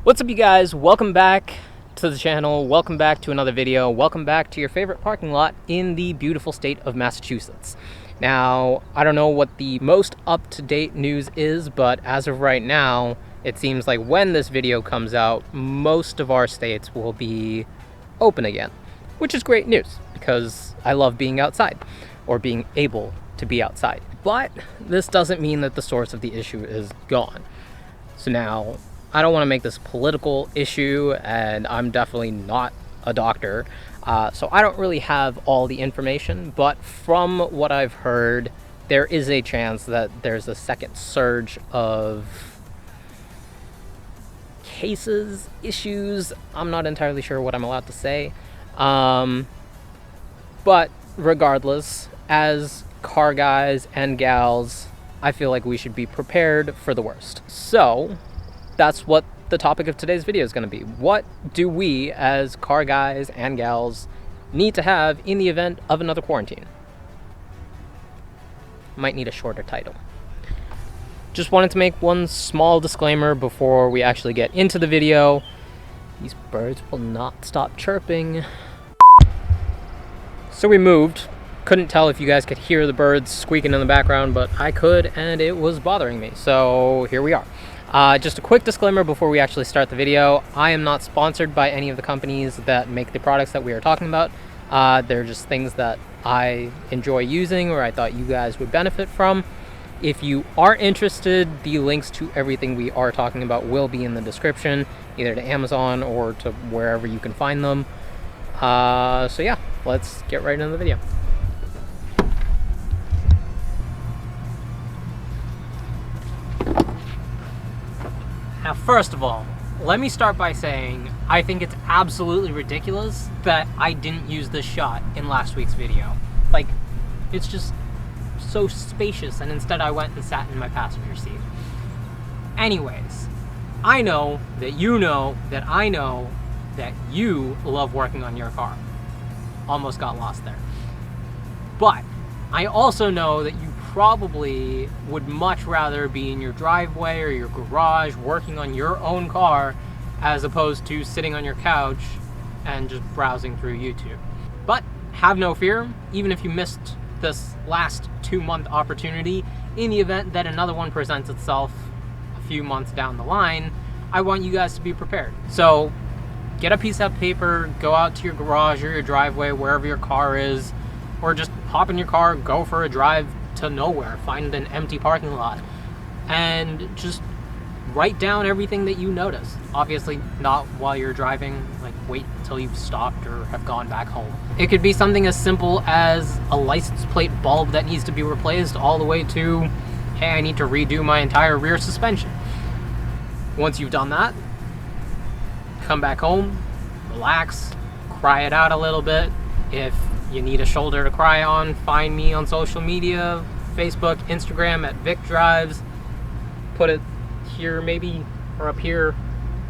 What's up, you guys? Welcome back to the channel. Welcome back to another video. Welcome back to your favorite parking lot in the beautiful state of Massachusetts. Now, I don't know what the most up-to-date news is, but as of right now, it seems like when this video comes out, most of our states will be open again, which is great news because I love being outside or being able to be outside. But this doesn't mean that the source of the issue is gone. So now, I don't want to make this a political issue, and I'm definitely not a doctor, so I don't really have all the information, but from what I've heard, there is a chance that there's a second surge of cases, issues. I'm not entirely sure what I'm allowed to say, but regardless, as car guys and gals, I feel like we should be prepared for the worst. So that's what the topic of today's video is going to be. What do we as car guys and gals need to have in the event of another quarantine? Might need a shorter title. Just wanted to make one small disclaimer before we actually get into the video. These birds will not stop chirping. So we moved. Couldn't tell if you guys could hear the birds squeaking in the background, but I could, and it was bothering me. So here we are. Just a quick disclaimer before we actually start the video. I am not sponsored by any of the companies that make the products that we are talking about. They're just things that I enjoy using or I thought you guys would benefit from. If you are interested, the links to everything we are talking about will be in the description, either to Amazon or to wherever you can find them. So yeah, let's get right into the video. Now, first of all, let me start by saying I think it's absolutely ridiculous that I didn't use this shot in last week's video. Like, it's just so spacious, and instead I went and sat in my passenger seat. Anyways, I know that you know that I know that you love working on your car. Almost got lost there. But I also know that you probably would much rather be in your driveway or your garage working on your own car as opposed to sitting on your couch and just browsing through YouTube. But have no fear, even if you missed this last 2-month opportunity, in the event that another one presents itself a few months down the line, I want you guys to be prepared. So get a piece of paper, go out to your garage or your driveway, wherever your car is, or just hop in your car, go for a drive to nowhere, find an empty parking lot, and just write down everything that you notice. Obviously not while you're driving, like wait until you've stopped or have gone back home. It could be something as simple as a license plate bulb that needs to be replaced, all the way to, hey, I need to redo my entire rear suspension. Once you've done that, come back home, relax, cry it out a little bit. If you need a shoulder to cry on, find me on social media, Facebook, Instagram at Vic Drives. Put it here maybe, or up here,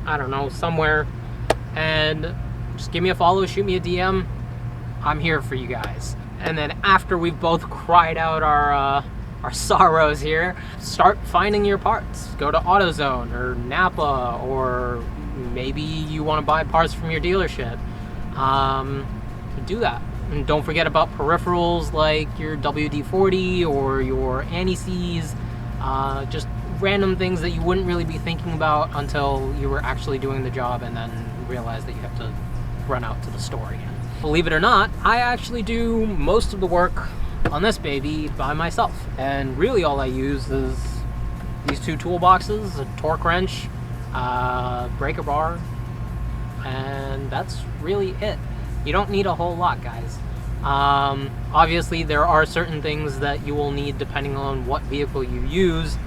I don't know, somewhere. And just give me a follow, shoot me a DM. I'm here for you guys. And then after we've both cried out our sorrows here, start finding your parts. Go to AutoZone or Napa, or maybe you want to buy parts from your dealership. Do that. And don't forget about peripherals like your WD-40 or your anti-seize, just random things that you wouldn't really be thinking about until you were actually doing the job and then realize that you have to run out to the store again. Believe it or not, I actually do most of the work on this baby by myself. And really all I use is these two toolboxes, a torque wrench, breaker bar, and that's really it. You don't need a whole lot, guys. Obviously, there are certain things that you will need depending on what vehicle you use.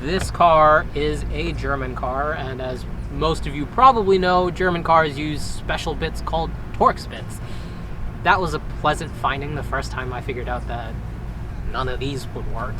This car is a German car, and as most of you probably know, German cars use special bits called Torx bits. That was a pleasant finding the first time I figured out that none of these would work.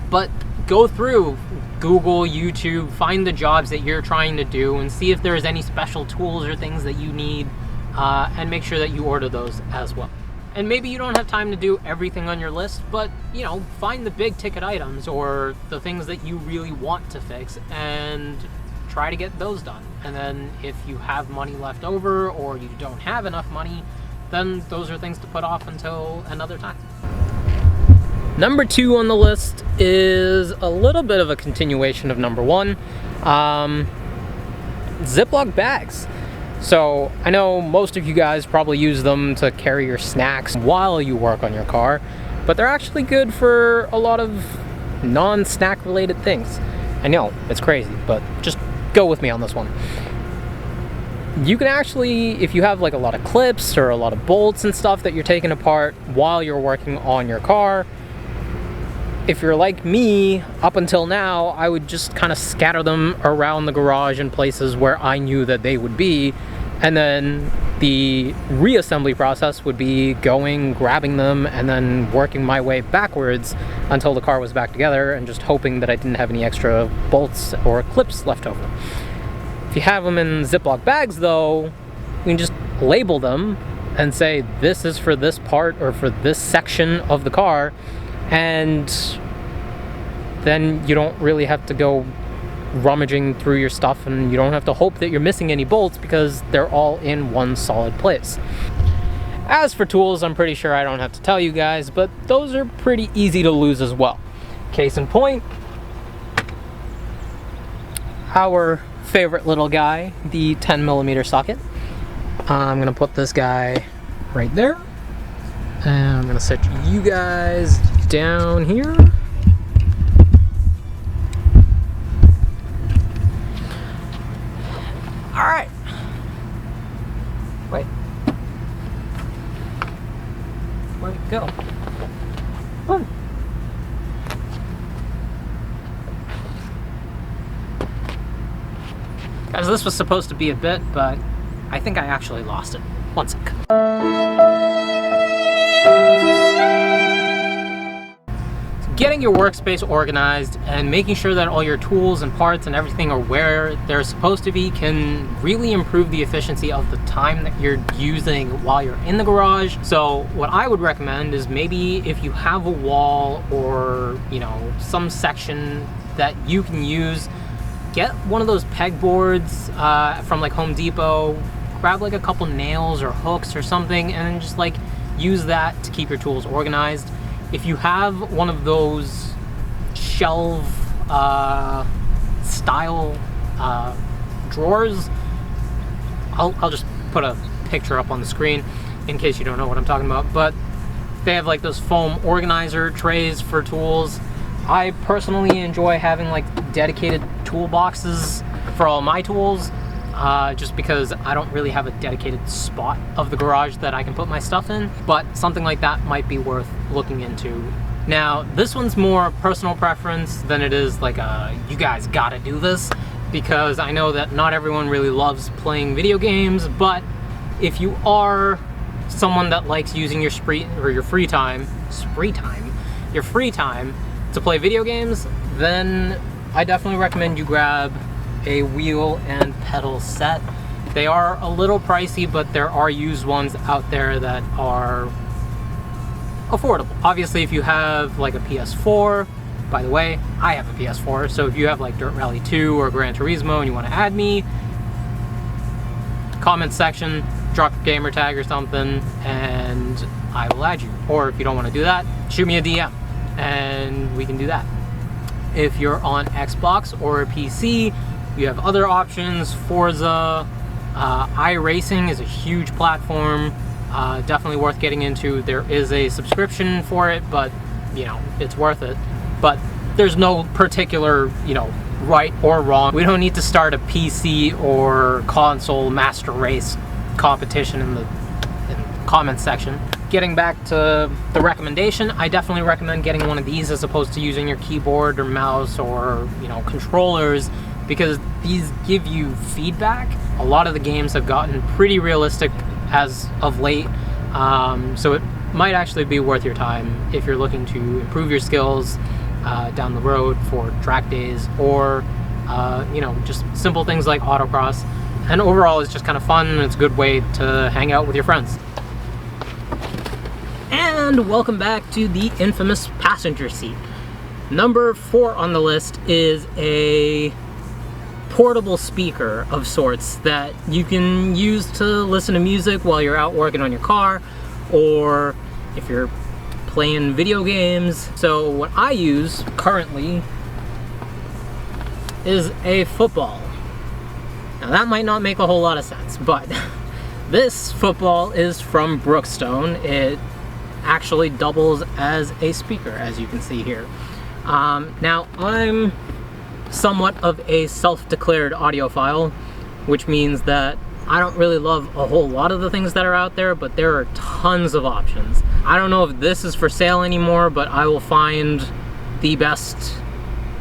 But go through Google, YouTube, find the jobs that you're trying to do, and see if there's any special tools or things that you need. And make sure that you order those as well. And maybe you don't have time to do everything on your list, but, you know, find the big ticket items or the things that you really want to fix and try to get those done. And then if you have money left over or you don't have enough money, then those are things to put off until another time. Number 2 on the list is a little bit of a continuation of number 1. Ziploc bags. So I know most of you guys probably use them to carry your snacks while you work on your car, but they're actually good for a lot of non-snack related things. I know, it's crazy, but just go with me on this one. You can actually, if you have like a lot of clips or a lot of bolts and stuff that you're taking apart while you're working on your car, if you're like me, up until now, I would just kind of scatter them around the garage in places where I knew that they would be, and then the reassembly process would be going, grabbing them, and then working my way backwards until the car was back together, and just hoping that I didn't have any extra bolts or clips left over. If you have them in Ziploc bags though, you can just label them and say this is for this part or for this section of the car, and then you don't really have to go rummaging through your stuff, and you don't have to hope that you're missing any bolts because they're all in one solid place. As for tools, I'm pretty sure I don't have to tell you guys, but those are pretty easy to lose as well. Case in point, our favorite little guy, the 10mm socket. I'm gonna put this guy right there, and I'm gonna set you guys down here. All right. Wait. Where'd it go? Come on. Guys, this was supposed to be a bit, but I think I actually lost it. One sec. Getting your workspace organized and making sure that all your tools and parts and everything are where they're supposed to be can really improve the efficiency of the time that you're using while you're in the garage. So what I would recommend is maybe if you have a wall or, you know, some section that you can use, get one of those pegboards from like Home Depot, grab like a couple nails or hooks or something, and then just like use that to keep your tools organized. If you have one of those shelf style drawers, I'll just put a picture up on the screen in case you don't know what I'm talking about, but they have like those foam organizer trays for tools. I personally enjoy having like dedicated toolboxes for all my tools, just because I don't really have a dedicated spot of the garage that I can put my stuff in, but something like that might be worth looking into. Now, this one's more personal preference than it is like a, you guys gotta do this, because I know that not everyone really loves playing video games, but if you are someone that likes using your free time to play video games, then I definitely recommend you grab a wheel and pedal set. They are a little pricey, but there are used ones out there that are affordable. Obviously, if you have like a PS4, by the way, I have a PS4, so if you have like Dirt Rally 2 or Gran Turismo and you want to add me, comment section, drop your gamer tag or something, and I will add you. Or if you don't want to do that, shoot me a DM and we can do that. If you're on Xbox or a PC, you have other options. Forza, iRacing is a huge platform, definitely worth getting into. There is a subscription for it, but you know, it's worth it. But there's no particular, you know, right or wrong. We don't need to start a PC or console master race competition in the comment section. Getting back to the recommendation, I definitely recommend getting one of these as opposed to using your keyboard or mouse or, you know, controllers, because these give you feedback. A lot of the games have gotten pretty realistic as of late, so it might actually be worth your time if you're looking to improve your skills down the road for track days, or you know, just simple things like autocross. And overall, it's just kind of fun, and it's a good way to hang out with your friends. And welcome back to the infamous passenger seat. Number 4 on the list is a portable speaker of sorts that you can use to listen to music while you're out working on your car, or if you're playing video games. So what I use currently is a football. Now that might not make a whole lot of sense, but this football is from Brookstone. It actually doubles as a speaker, as you can see here. Now I'm somewhat of a self-declared audiophile, which means that I don't really love a whole lot of the things that are out there, but there are tons of options. I don't know if this is for sale anymore, but I will find the best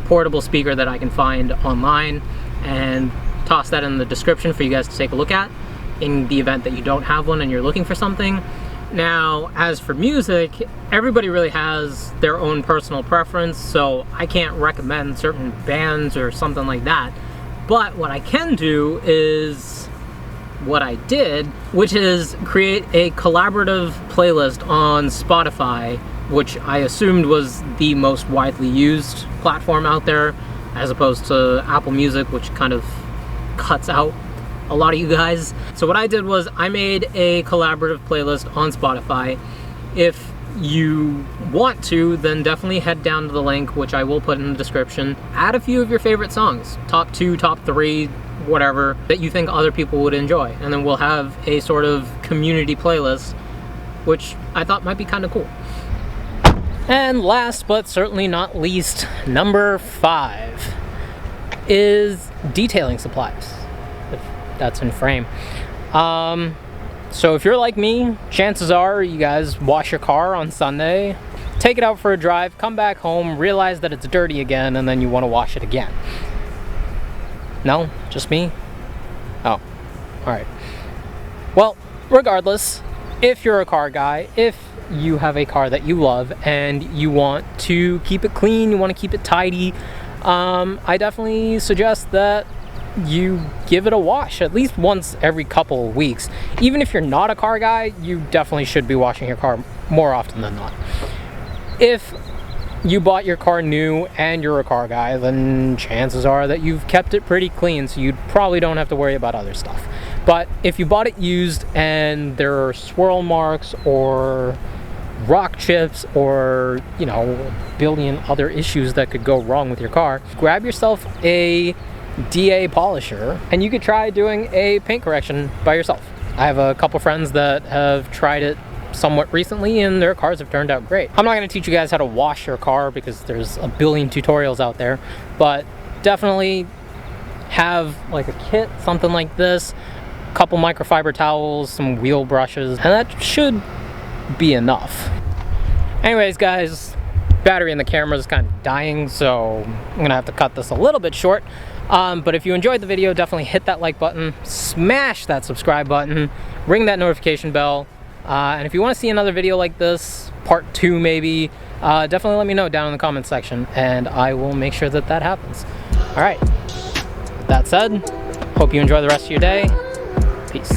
portable speaker that I can find online and toss that in the description for you guys to take a look at in the event that you don't have one and you're looking for something. Now, as for music, everybody really has their own personal preference, so I can't recommend certain bands or something like that. But what I can do is what I did, which is create a collaborative playlist on Spotify, which I assumed was the most widely used platform out there, as opposed to Apple Music, which kind of cuts out a lot of you guys. So what I did was I made a collaborative playlist on Spotify. If you want to, then definitely head down to the link, which I will put in the description. Add a few of your favorite songs, top 2, top 3, whatever, that you think other people would enjoy. And then we'll have a sort of community playlist, which I thought might be kind of cool. And last but certainly not least, number 5 is detailing supplies, if that's in frame. So if you're like me, chances are you guys wash your car on Sunday, take it out for a drive, come back home, realize that it's dirty again, and then you want to wash it again. No? Just me? Oh, alright. Well, regardless, if you're a car guy, if you have a car that you love and you want to keep it clean, you want to keep it tidy, I definitely suggest that you give it a wash at least once every couple of weeks. Even if you're not a car guy, you definitely should be washing your car more often than not. If you bought your car new and you're a car guy, then chances are that you've kept it pretty clean, so you probably don't have to worry about other stuff. But if you bought it used and there are swirl marks or rock chips or, you know, a billion other issues that could go wrong with your car, grab yourself a DA polisher and you could try doing a paint correction by yourself. I have a couple friends that have tried it somewhat recently and their cars have turned out great. I'm not going to teach you guys how to wash your car because there's a billion tutorials out there, but definitely have like a kit, something like this, a couple microfiber towels, some wheel brushes, and that should be enough. Anyways guys, battery in the camera is kind of dying, so I'm gonna have to cut this a little bit short. But if you enjoyed the video, definitely hit that like button, smash that subscribe button, ring that notification bell, and if you want to see another video like this, part 2 maybe, definitely let me know down in the comments section and I will make sure that that happens. Alright, with that said, hope you enjoy the rest of your day. Peace.